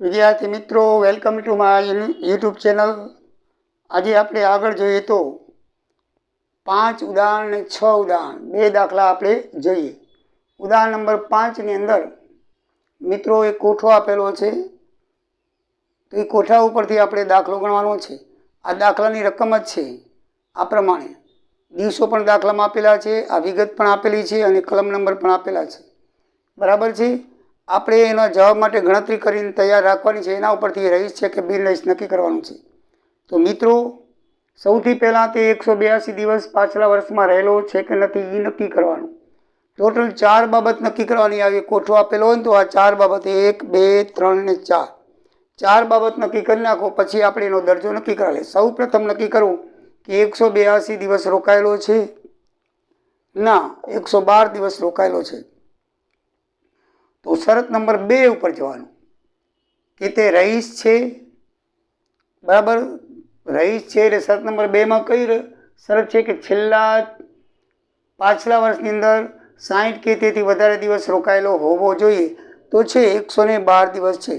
વિદ્યાર્થી મિત્રો, welcome to my YouTube channel. આજે આપણે આગળ જોઈએ તો 5 ઉદાહરણ અને 6 ઉદાહરણ, 2 દાખલા આપણે જોઈએ। ઉદાહરણ નંબર 5 ની અંદર મિત્રો એક કોઠો આપેલો છે, તો એ કોઠા ઉપરથી આપણે દાખલો ગણવાનો છે। આ દાખલાની રકમ જ છે આ પ્રમાણે, દિવસો પણ દાખલામાં આપેલા છે, આ વિગત પણ આપેલી છે અને કલમ નંબર પણ આપેલા છે, બરાબર છે। આપણે એના જવાબ માટે ગણતરી કરીને તૈયાર રાખવાની છે, એના ઉપરથી રહીશ છે કે બિન રહીશ નક્કી કરવાનું છે। તો મિત્રો સૌથી પહેલાં તે 182 દિવસ પાછલા વર્ષમાં રહેલો છે કે નથી એ નક્કી કરવાનું। ટોટલ 4 બાબત નક્કી કરવાની આવી। કોઠો આપેલો હોય તો આ 4 બાબત 1, 2, 3 ને 4 4 બાબત નક્કી કરી નાખો, પછી આપણે એનો દરજ્જો નક્કી કરાવીએ। સૌ પ્રથમ નક્કી કરવું કે 182 દિવસ રોકાયેલો છે, ના 112 દિવસ રોકાયેલો છે। તો શરત નંબર 2 ઉપર જવાનું કે તે રહીશ છે, બરાબર। રહીશ છે એટલે શરત નંબર 2 માં કઈ શરત છે કે પાછલા વર્ષની અંદર 60 કે તેથી વધારે દિવસ રોકાયેલો હોવો જોઈએ, તો છે 112 દિવસ છે।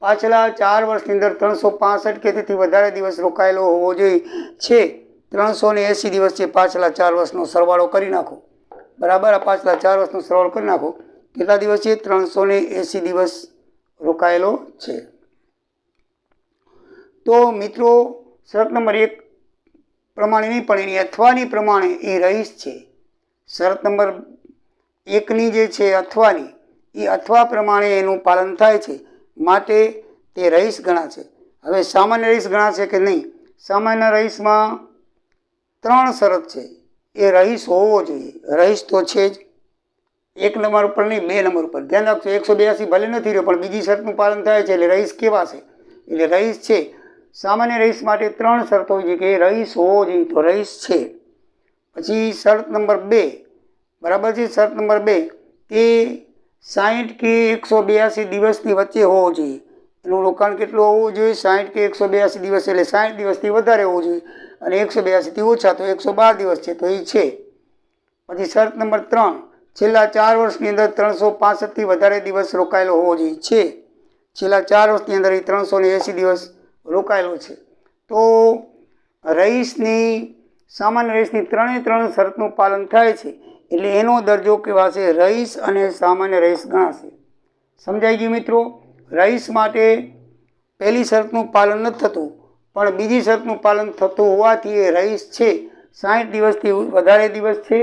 પાછલા 4 વર્ષની અંદર 365 કે તેથી વધારે દિવસ રોકાયેલો હોવો જોઈએ, છે 380 દિવસ છે। પાછલા 4 વર્ષનો સરવાળો કરી નાખો, બરાબર। આ પાછલા 4 વર્ષનો સરવાળો કરી નાખો, કેટલા દિવસ છે? 380 દિવસ રોકાયેલો છે। તો મિત્રો શરત નંબર 1 પ્રમાણે નહીં પણ એની અથવાની પ્રમાણે એ રહીશ છે। શરત નંબર 1 ની જે છે અથવાની, એ અથવા પ્રમાણે એનું પાલન થાય છે, માટે તે રહીશ ગણાશે। હવે સામાન્ય રહીશ ગણાશે કે નહીં? સામાન્ય રહીશમાં 3 શરત છે, એ રહીશ હોવો જોઈએ। રહીશ તો છે જ, 1 નંબર ઉપર નહીં, 2 નંબર ઉપર ધ્યાન રાખજો। 182 ભલે નથી રહ્યો પણ બીજી શરતનું પાલન થાય છે એટલે રહીશ કેવાશે, એટલે રહીશ છે। સામાન્ય રહીશ માટે 3 શરતો હોય છે કે રહીશ હોવો જોઈએ, તો રહીશ છે। પછી શરત નંબર 2, બરાબર છે। શરત નંબર 2 તે 60 કે 182 દિવસની વચ્ચે હોવો જોઈએ। એનું રોકાણ કેટલું હોવું જોઈએ? 60 કે 182 દિવસ, એટલે 60 દિવસથી વધારે હોવું જોઈએ, અને 182 થી ઓછા તો 112 દિવસ છે, તો એ છે। પછી શરત નંબર 3, છેલ્લા 4 વર્ષની અંદર 365 થી વધારે દિવસ રોકાયેલો હોવો જોઈએ, છે। છેલ્લા 4 વર્ષની અંદર એ 380 દિવસ રોકાયેલો છે। તો રહીશની, સામાન્ય રહીશની 3 શરતનું પાલન થાય છે, એટલે એનો દરજ્જો કહેવાશે રહીશ અને સામાન્ય રહીશ ગણાશે। સમજાઈ ગયું મિત્રો? રહીશ માટે પહેલી શરતનું પાલન નથી થતું, પણ બીજી શરતનું પાલન થતું હોવાથી એ રહીશ છે। 60 દિવસથી વધારે દિવસ છે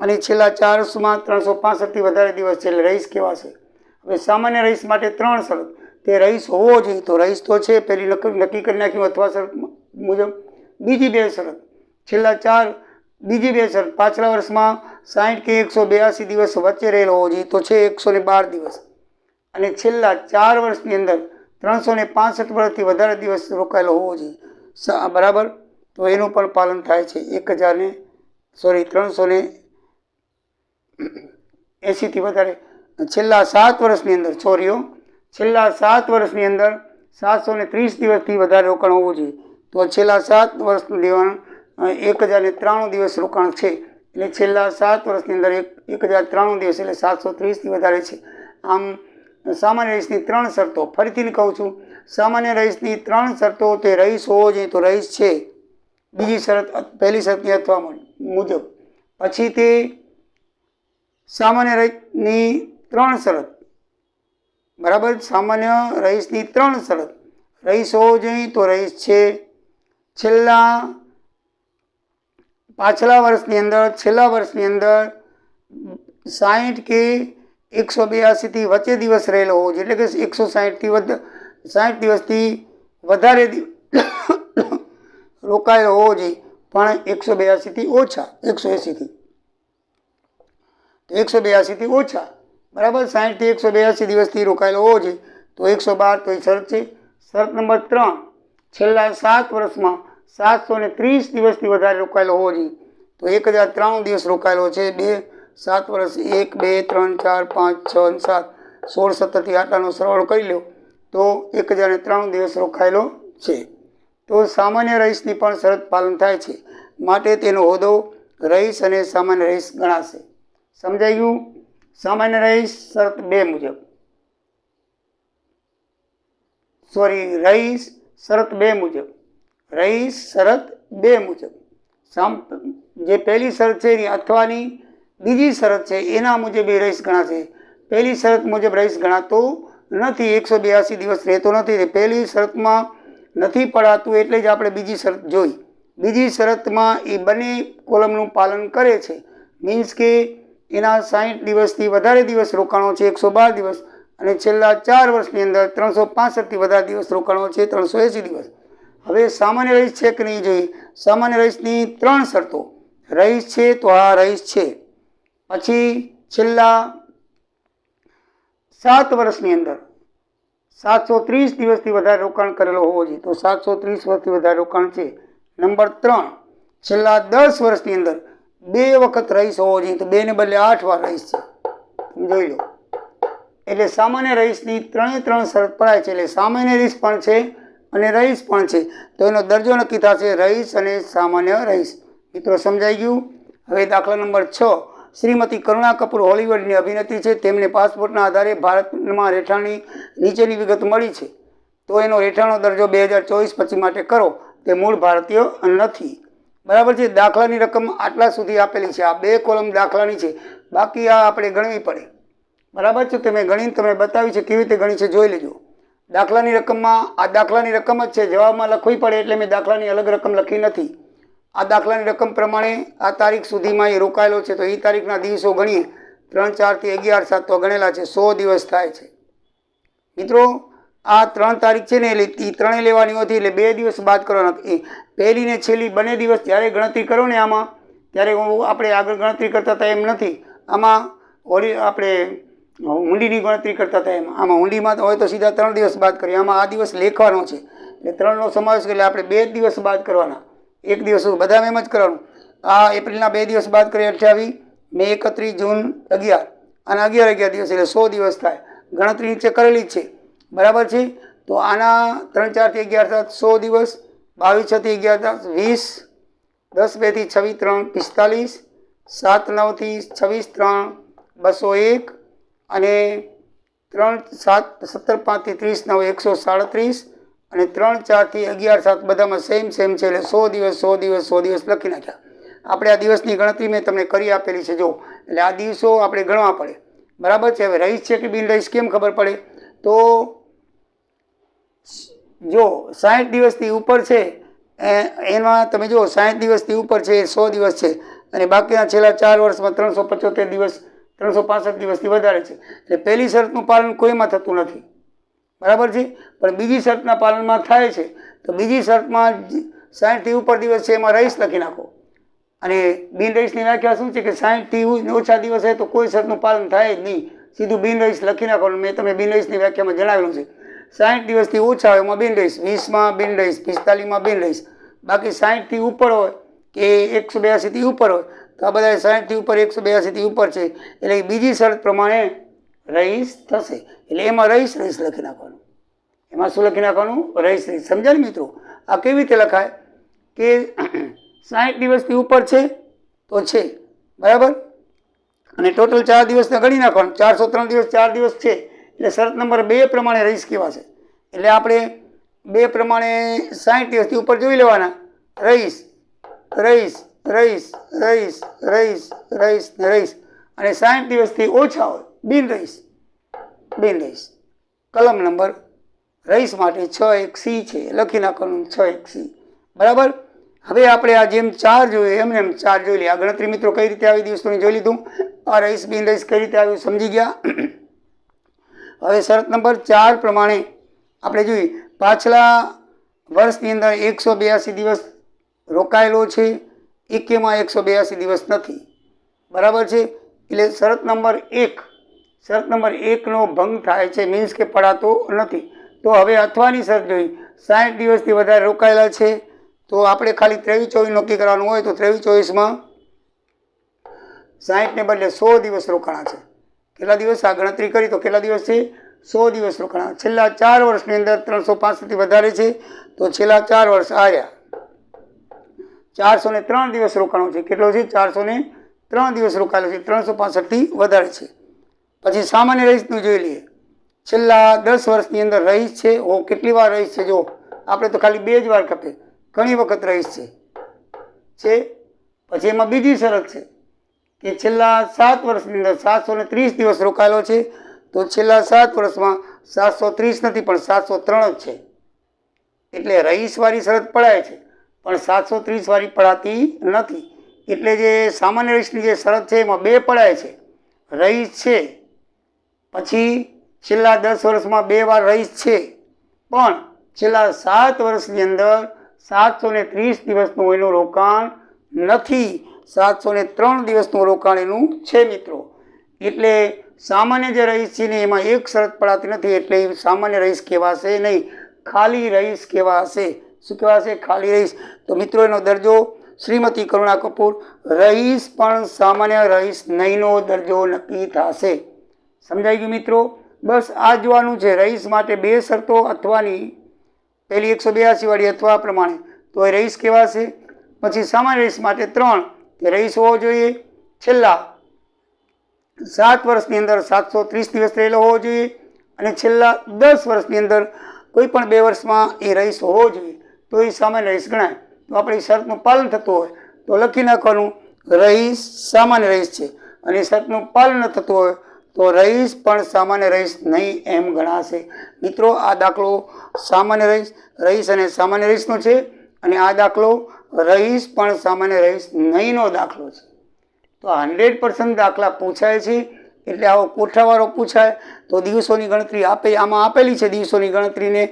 અને છેલ્લા 4 વર્ષમાં 365 થી વધારે દિવસ છે, એટલે રહીશ કહેવાશે। હવે સામાન્ય રહીશ માટે 3 શરત, તે રહીશ હોવો જોઈએ, તો રહીશ તો છે, પહેલી નક્કી કરી નાખ્યું અથવા શરત મુજબ। બીજી 2 શરત, બીજી 2 શરત, પાછલા વર્ષમાં 60 કે 182 દિવસ વચ્ચે રહેલો હોવો જોઈએ, તો છે 112 દિવસ, અને છેલ્લા 4 વર્ષની અંદર 365 વર્ષથી વધારે દિવસ રોકાયેલો હોવો જોઈએ, બરાબર। તો એનું પણ પાલન થાય છે। 380 થી વધારે છેલ્લા 7 વર્ષની અંદર, છેલ્લા 7 વર્ષની અંદર 730 દિવસથી વધારે રોકાણ હોવું જોઈએ, તો છેલ્લા 7 વર્ષનું દેવાણ 1093 દિવસ રોકાણ છે, એટલે છેલ્લા 7 વર્ષની અંદર 1093 દિવસ એટલે 730 થી વધારે છે। આમ સામાન્ય રહીશની 3 શરતો, ફરીથી કહું છું, સામાન્ય રહીશની 3 શરતો, તે રહીશ હોવો જોઈએ, તો રહીશ છે, બીજી શરત પહેલી શરતની અથવા મુજબ। પછી તે સામાન્ય રહીશની 3 શરત, બરાબર। સામાન્ય રહીશની 3 શરત, રહીશ હોવો જોઈએ તો રહીશ છે। છેલ્લા વર્ષની અંદર 60 કે 182 થી વચ્ચે દિવસ રહેલો હોવો જોઈએ, એટલે કે 60 દિવસથી વધારે રોકાયેલો હોવો જોઈએ, પણ 182 થી ઓછા, 182 થી ઓછા, બરાબર। 60 થી 182 દિવસથી રોકાયેલો હોવો જોઈએ, તો 112, તો એ શરત છે। શરત નંબર 3, છેલ્લા 7 વર્ષમાં 730 દિવસથી વધારે રોકાયેલો હોવો જોઈએ, તો 1093 દિવસ રોકાયેલો છે। 7 વર્ષ 1, 2, 3, 4, 5, 6, 7, 16, 17 થી આટલાનો સરવાળો કરી લો, તો 1093 દિવસ રોકાયેલો છે। તો સામાન્ય રહીશની પણ શરત પાલન થાય છે, માટે તેનો હોદ્દો રહીશ અને સામાન્ય રહીશ ગણાશે। સમજાઈ ગયું? સામાન્ય રહીશ શરત 2 મુજબ। રહીશ શરત 2 મુજબ, રહીશ શરત 2 મુજબ જે પહેલી શરત છે એની અથવાની બીજી શરત છે એના મુજબ એ રહીશ ગણાશે. પહેલી શરત મુજબ રહીશ ગણાતો નથી, 182 દિવસ રહેતો નથી. પહેલી શરતમાં નથી પડાતું એટલે જ આપણે બીજી શરત જોઈ. બીજી શરતમાં એ બંને કોલમનું પાલન કરે છે, મીન્સ કે એના 60 દિવસથી વધારે દિવસ રોકાણો છે 112 દિવસ, અને છેલ્લા 4 વર્ષની અંદર 365થી વધારે દિવસ રોકાણો છે 380 દિવસ. હવે સામાન્ય રહીશ છે કે નહીં જોઈએ. સામાન્ય રહીશની 3 શરતો. રહીશ છે તો આ રહીશ છે. પછી છેલ્લા 7 વર્ષની અંદર 730 દિવસથી વધારે રોકાણ કરેલો હોવો જોઈએ, તો 730 વર્ષથી વધારે રોકાણ છે. નંબર 3, છેલ્લા 10 વર્ષની અંદર 2 વખત રહીશ હોવો જોઈએ, તો 2 ને બદલે 8 વાર રહીશ છે. જોઈ લો. એટલે સામાન્ય રહીશની 3 શરત પડાય છે. એટલે સામાન્ય રહીશ પણ છે અને રહીશ પણ છે, તો એનો દરજ્જો નક્કી થશે રહીશ અને સામાન્ય રહીશ. મિત્રો સમજાઈ ગયું. હવે દાખલા નંબર 6. શ્રીમતી કરુણા કપૂર હોલિવૂડની અભિનેત્રી છે. તેમને પાસપોર્ટના આધારે ભારતમાં રહેઠાણની નીચેની વિગત મળી છે, તો એનો રહેઠાણનો દરજ્જો 2024 પછી માટે કરો. તે મૂળ ભારતીય નથી. બરાબર છે. દાખલાની રકમ આટલા સુધી આપેલી છે. આ 2 કોલમ દાખલાની છે, બાકી આ આપણે ગણવી પડે. બરાબર છે. તમે ગણીને તમે બતાવી છે, કેવી રીતે ગણી છે જોઈ લેજો. દાખલાની રકમમાં આ દાખલાની રકમ જ છે, જવાબમાં લખવી પડે એટલે મેં દાખલાની અલગ રકમ લખી નથી. આ દાખલાની રકમ પ્રમાણે આ તારીખ સુધીમાં એ રોકાયેલો છે, તો એ તારીખના દિવસો ગણીએ 3, 4 થી 11, 7 તો ગણેલા છે, 100 દિવસ થાય છે. મિત્રો આ 3 તારીખ છે ને એટલે એ 3 લેવાની હોતી, એટલે 2 દિવસ બાદ કરવાના. એ પહેલી ને છેલ્લી બંને દિવસ જ્યારે ગણતરી કરો ને આમાં, ત્યારે આપણે આગળ ગણતરી કરતા હતા એમ નથી. આમાં આપણે ઊંડીની ગણતરી કરતા હતા એમાં. આમાં ઊંડીમાં હોય તો સીધા 3 દિવસ બાદ કરીએ. આમાં આ દિવસ લેખવાનો છે એટલે 3નો સમાવેશ એટલે આપણે 2 દિવસ બાદ કરવાના. 1 દિવસ બધામાં એમ જ કરવાનું. આ એપ્રિલના 2 દિવસ બાદ કરીએ 28, મે 31, જૂન 11, અને 11 દિવસ એટલે 100 દિવસ થાય. ગણતરી નીચે કરેલી જ છે. બરાબર છે. તો આના 3, 4 થી 11, 7 100 દિવસ, 22, 6 થી 11, 20, 10, 2 થી 26, 3, 45, 7, 9 થી 26, 3, 201, અને 3, 7, 17, 5 થી 30, 9, 137, અને 3, 4 થી 11, 7 બધામાં સેમ છે. એટલે 100 દિવસ 100 દિવસ 100 દિવસ લખી નાખ્યા. આપણે આ દિવસની ગણતરી મેં તમને કરી આપેલી છે. જો એટલે આ દિવસો આપણે ગણવા પડે. બરાબર છે. હવે રહીશ છે કે બિન રહીશ કેમ ખબર પડે? તો જો 60 દિવસથી ઉપર છે એમાં તમે જો 60 દિવસથી ઉપર છે એ 100 દિવસ છે, અને બાકીના છેલ્લા 4 વર્ષમાં 375 દિવસ 365 દિવસથી વધારે છે. એટલે પહેલી શરતનું પાલન કોઈમાં થતું નથી. બરાબર છે. પણ બીજી શરતના પાલનમાં થાય છે. તો બીજી શરતમાં 60થી ઉપર દિવસ છે એમાં રહીશ લખી નાખો. અને બિન રહીશની વ્યાખ્યા શું છે કે 60થી ઓછા દિવસ હોય તો કોઈ શરતનું પાલન થાય જ નહીં, સીધું બિન રહીશ લખી નાખવાનું. મેં તમને બિન રહીશની વ્યાખ્યામાં જણાવેલું છે. 60 દિવસથી ઓછા હોય એમાં બિન રહીશ, 20માં બિન રહીશ, 45માં બિન રહીશ. બાકી 60થી ઉપર હોય કે 182થી ઉપર હોય તો આ બધા 60થી ઉપર 182થી ઉપર છે એટલે બીજી શરત પ્રમાણે રહીશ થશે. એટલે એમાં રહીશ લખી નાખવાનું. એમાં શું લખી નાખવાનું? રહીશ. સમજાય મિત્રો? આ કેવી રીતે લખાય કે 60 દિવસથી ઉપર છે તો છે, બરાબર, અને ટોટલ 4 દિવસને ગણી નાખવાનું. 403 દિવસ 4 દિવસ છે એટલે શરત નંબર 2 પ્રમાણે રહીશ કહેવાશે. એટલે આપણે 2 પ્રમાણે 60 દિવસથી ઉપર જોઈ લેવાના. રહીશ રહીશ રહીશ રહીશ રહીશ રહીશ ને રહીશ. અને 60 દિવસથી ઓછા હોય બિન રહીશ. કલમ નંબર રહીશ માટે 6(1)C છે, લખી નાખવાનું 6(1)C. બરાબર. હવે આપણે આ જેમ 4 જોઈએ એમને એમ 4 જોઈ લઈએ. આ ગણતરી મિત્રો કઈ રીતે આવી દિવસોની જોઈ લીધું. આ રહીશ બિન રહીશ કઈ રીતે આવ્યું સમજી ગયા. હવે શરત નંબર 4 પ્રમાણે આપણે જોઈએ. પાછલા વર્ષની અંદર 182 દિવસ રોકાયેલો છે, એકેમાં 182 દિવસ નથી. બરાબર છે. એટલે શરત નંબર 1નો ભંગ થાય છે, મીન્સ કે પડાતો નથી. તો હવે અથવાની શરત જોઈ. 60 દિવસથી વધારે રોકાયેલા છે તો આપણે ખાલી 23-24 નક્કી કરવાનું હોય તો 23-24માં 60 ને બદલે 100 દિવસ રોકાણા છે. કેટલા દિવસ? આ ગણતરી કરી તો કેટલા દિવસ છે? 100 દિવસ રોકાણા. છેલ્લા 4 વર્ષની અંદર 365થી વધારે છે તો છેલ્લા 4 વર્ષ આવ્યા 403 દિવસ રોકાણો છે. કેટલો છે? 403 દિવસ રોકાયેલો છે. 365થી વધારે છે. પછી સામાન્ય રહીશનું જોઈ લઈએ. છેલ્લા 10 વર્ષની અંદર રહીશ છે. કેટલી વાર રહીશ છે? જો આપણે તો ખાલી 2 જ વાર ખપે, ઘણી વખત રહીશ છે. પછી એમાં બીજી શરત છે કે છેલ્લા 7 વર્ષની અંદર 730 દિવસ રોકાયેલો છે. તો છેલ્લા 7 વર્ષમાં 730 નથી પણ 703 જ છે. એટલે રહીશવાળી શરત પડાય છે પણ 730 વાળી પડાતી નથી. એટલે જે સામાન્ય રહીશની જે શરત છે એમાં 2 પડાય છે. રહીશ છે પછી છેલ્લા 10 વર્ષમાં 2 વાર રહીશ છે, પણ છેલ્લા 7 વર્ષની અંદર 730 દિવસનું એનું રોકાણ નથી. 703 દિવસનું રોકાણ એનું છે મિત્રો. એટલે સામાન્ય જે રહીશ છે ને એમાં એક શરત પડાતી નથી, એટલે એ સામાન્ય રહીશ કહેવાશે નહીં, ખાલી રહીશ કહેવાશે. શું કહેવાશે? ખાલી રહીશ. તો મિત્રો એનો દરજ્જો શ્રીમતી કરુણા કપૂર રહીશ પણ સામાન્ય રહીશ નહીંનો દરજ્જો નક્કી થશે. સમજાઈ ગયું મિત્રો? બસ આ જોવાનું છે. રહીશ માટે 2 શરતો અથવાની, પહેલી 182 વાળી અથવા પ્રમાણે તો એ રહીશ કહેવાશે. પછી સામાન્ય રહીશ માટે 3 કે રહીશ હોવો જોઈએ છેલ્લા 7 વર્ષની અંદર 730 દિવસ રહેલો હોવો જોઈએ, અને છેલ્લા 10 વર્ષની અંદર કોઈ પણ 2 વર્ષમાં એ રહીશ હોવો જોઈએ, તો એ સામાન્ય રહીશ ગણાય. તો આપણી શરતનું પાલન થતું હોય તો લખી નાખવાનું રહીશ સામાન્ય રહીશ છે, અને શરતનું પાલન ન થતું હોય તો રહીશ પણ સામાન્ય રહીશ નહીં એમ ગણાશે. મિત્રો આ દાખલો સામાન્ય રહીશ અને સામાન્ય રહીશનો છે, અને આ દાખલો રહીશ પણ સામાન્ય રહીશ નહીંનો દાખલો છે. તો 100% દાખલા પૂછાય છે. એટલે આવો કોઠાવાળો પૂછાય તો દિવસોની ગણતરી આમાં આપેલી છે. દિવસોની ગણતરીને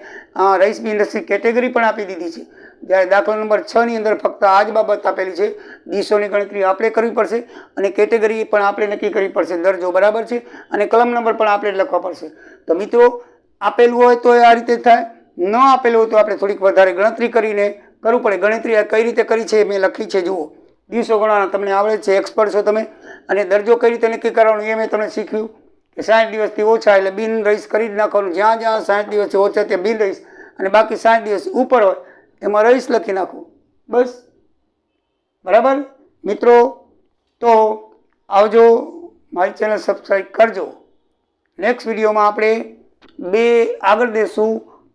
રહીશ બી ઇન્ડસ્ટ્રી કેટેગરી પણ આપી દીધી છે. જ્યારે દાખલા નંબર 6ની અંદર ફક્ત આ જ બાબત આપેલી છે. દિવસોની ગણતરી આપણે કરવી પડશે અને કેટેગરી પણ આપણે નક્કી કરવી પડશે, દરજ્જો બરાબર છે, અને કલમ નંબર પણ આપણે લખવા પડશે. તો મિત્રો આપેલું હોય તો આ રીતે થાય, ન આપેલું હોય તો આપણે થોડીક વધારે ગણતરી કરીને કરવું પડે. ગણતરી કઈ રીતે કરી છે મેં લખી છે, જુઓ. દિવસો ગણવાના તમને આવડે છે, એક્સપર્ટ છો તમે. અને દરજ્જો કઈ રીતે નક્કી કરવાનો એ મેં તમને શીખ્યું કે 60 દિવસથી ઓછા એટલે બિન રહીશ કરી જ નાખવાનું. જ્યાં જ્યાં 60 દિવસથી ઓછા ત્યાં બિન રહીશ, અને બાકી 60 દિવસ ઉપર હોય એમાં રહીશ લખી નાખવું. બસ બરાબર મિત્રો? તો આવજો, મારી ચેનલ સબસ્ક્રાઈબ કરજો. નેક્સ્ટ વિડીયોમાં આપણે 2 આગળ દેશું,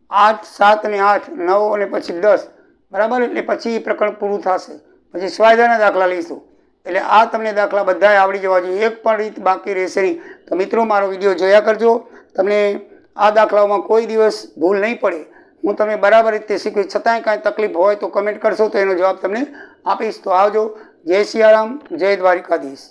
8, 7 અને 8, 9 અને પછી 10 બરાબર. એટલે પછી પ્રકરણ પૂરું થશે. પછી સ્વાધ્યાયના દાખલા લઈશું. એટલે આ તમને દાખલા બધાય આવડી જવા જોઈએ, એક પણ રીત બાકી રહેશે નહીં. તો મિત્રો મારો વિડીયો જોયા કરજો, તમને આ દાખલાઓમાં કોઈ દિવસ ભૂલ નહીં પડે. હું તમને બરાબર રીતે શીખવીશ. છતાંય કાંઈ તકલીફ હોય તો કમેન્ટ કરશો તો એનો જવાબ તમને આપીશ. તો આવજો. જય સિયારામ, જય દ્વારિકાધીશ.